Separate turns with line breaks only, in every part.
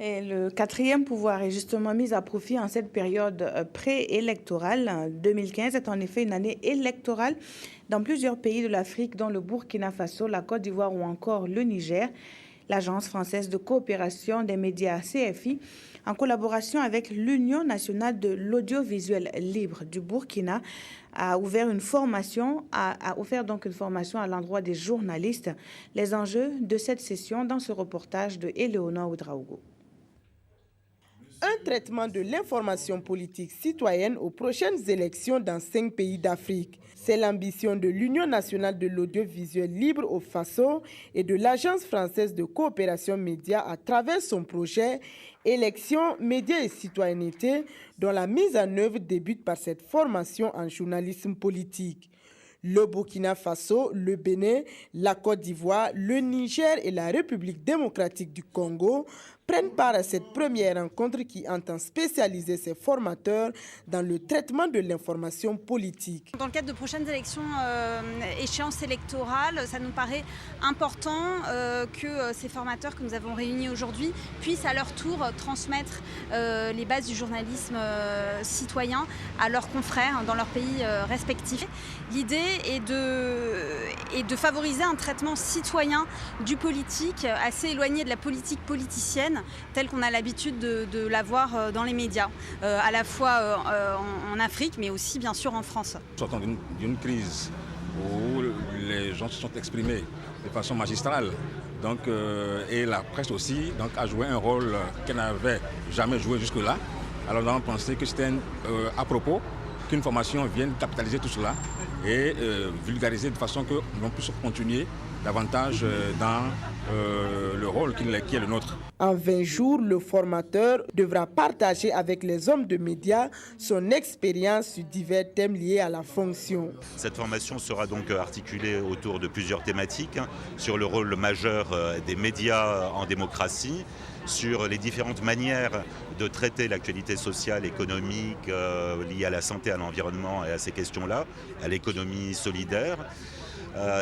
Et le quatrième pouvoir est justement mis à profit en cette période préélectorale. 2015 est en effet une année électorale dans plusieurs pays de l'Afrique, dont le Burkina Faso, la Côte d'Ivoire ou encore le Niger. L'Agence française de coopération des médias CFI, en collaboration avec l'Union nationale de l'audiovisuel libre du Burkina, a offert une formation à l'endroit des journalistes. Les enjeux de cette session dans ce reportage de Éléonore Oudraogo.
Un traitement de l'information politique citoyenne aux prochaines élections dans 5 pays d'Afrique. C'est l'ambition de l'Union nationale de l'audiovisuel libre au Faso et de l'Agence française de coopération média à travers son projet Élections, médias et citoyenneté, dont la mise en œuvre débute par cette formation en journalisme politique. Le Burkina Faso, le Bénin, la Côte d'Ivoire, le Niger et la République démocratique du Congo prennent part à cette première rencontre qui entend spécialiser ses formateurs dans le traitement de l'information politique.
Dans le cadre de prochaines élections, échéances électorales, ça nous paraît important que ces formateurs que nous avons réunis aujourd'hui puissent à leur tour transmettre les bases du journalisme citoyen à leurs confrères dans leurs pays respectifs. L'idée est de favoriser un traitement citoyen du politique, assez éloigné de la politique politicienne, telle qu'on a l'habitude de la voir dans les médias, à la fois en Afrique, mais aussi bien sûr en France.
Sortant d'une crise où les gens se sont exprimés de façon magistrale, et la presse aussi a joué un rôle qu'elle n'avait jamais joué jusque-là. Alors nous avons pensé que c'était à propos qu'une formation vienne capitaliser tout cela et vulgariser de façon que l'on puisse continuer davantage dans le rôle qui est le nôtre.
En 20 jours, le formateur devra partager avec les hommes de médias son expérience sur divers thèmes liés à la fonction.
Cette formation sera donc articulée autour de plusieurs thématiques, sur le rôle majeur des médias en démocratie, sur les différentes manières de traiter l'actualité sociale, économique, liée à la santé, à l'environnement et à ces questions-là, à l'économie solidaire.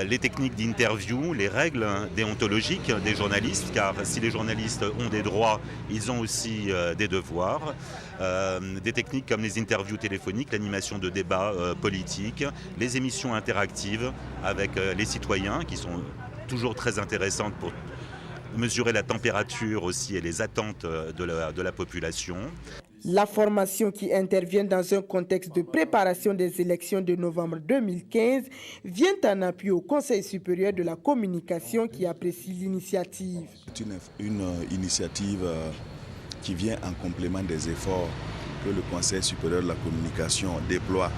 Les techniques d'interview, les règles déontologiques des journalistes, car si les journalistes ont des droits, ils ont aussi des devoirs. Des techniques comme les interviews téléphoniques, l'animation de débats politiques, les émissions interactives avec les citoyens qui sont toujours très intéressantes pour mesurer la température aussi et les attentes de la population.
La formation qui intervient dans un contexte de préparation des élections de novembre 2015 vient en appui au Conseil supérieur de la communication qui apprécie l'initiative.
C'est une initiative qui vient en complément des efforts que le Conseil supérieur de la communication déploie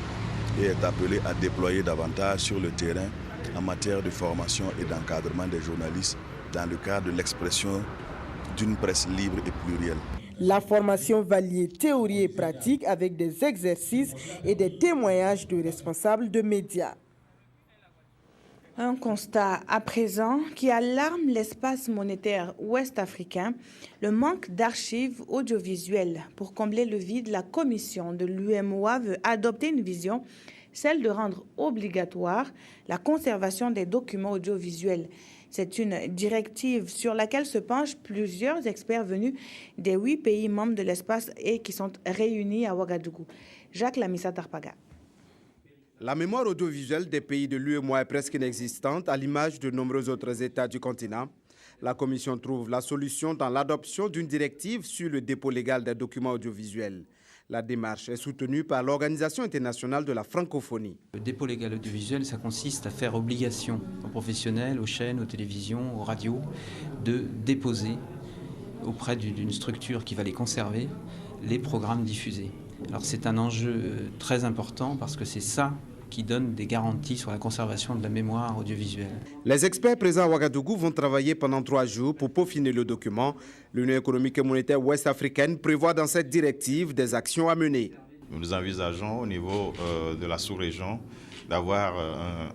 et est appelé à déployer davantage sur le terrain en matière de formation et d'encadrement des journalistes dans le cadre de l'expression d'une presse libre et plurielle.
La formation va lier théorie et pratique avec des exercices et des témoignages de responsables de médias.
Un constat à présent qui alarme l'espace monétaire ouest-africain, le manque d'archives audiovisuelles. Pour combler le vide, la commission de l'UEMOA veut adopter une vision, celle de rendre obligatoire la conservation des documents audiovisuels. C'est une directive sur laquelle se penchent plusieurs experts venus des 8 pays membres de l'espace et qui sont réunis à Ouagadougou. Jacques Lamissa Tarpaga.
La mémoire audiovisuelle des pays de l'UEMOA est presque inexistante, à l'image de nombreux autres États du continent. La Commission trouve la solution dans l'adoption d'une directive sur le dépôt légal des documents audiovisuels. La démarche est soutenue par l'Organisation internationale de la francophonie.
Le dépôt légal audiovisuel, ça consiste à faire obligation aux professionnels, aux chaînes, aux télévisions, aux radios, de déposer auprès d'une structure qui va les conserver les programmes diffusés. Alors c'est un enjeu très important parce que c'est ça qui donne des garanties sur la conservation de la mémoire audiovisuelle.
Les experts présents à Ouagadougou vont travailler pendant 3 jours pour peaufiner le document. L'Union économique et monétaire ouest-africaine prévoit dans cette directive des actions à mener.
Nous envisageons au niveau de la sous-région d'avoir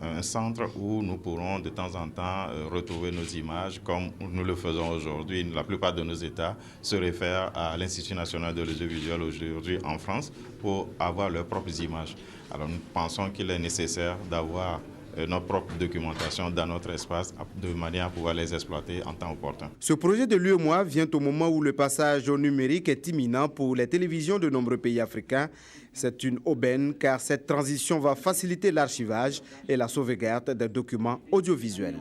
un centre où nous pourrons de temps en temps retrouver nos images comme nous le faisons aujourd'hui. La plupart de nos États se réfèrent à l'Institut national de l'audiovisuel aujourd'hui en France pour avoir leurs propres images. Alors nous pensons qu'il est nécessaire d'avoir notre propre documentation dans notre espace de manière à pouvoir les exploiter en temps opportun.
Ce projet de l'UEMOA vient au moment où le passage au numérique est imminent pour les télévisions de nombreux pays africains. C'est une aubaine car cette transition va faciliter l'archivage et la sauvegarde des documents audiovisuels.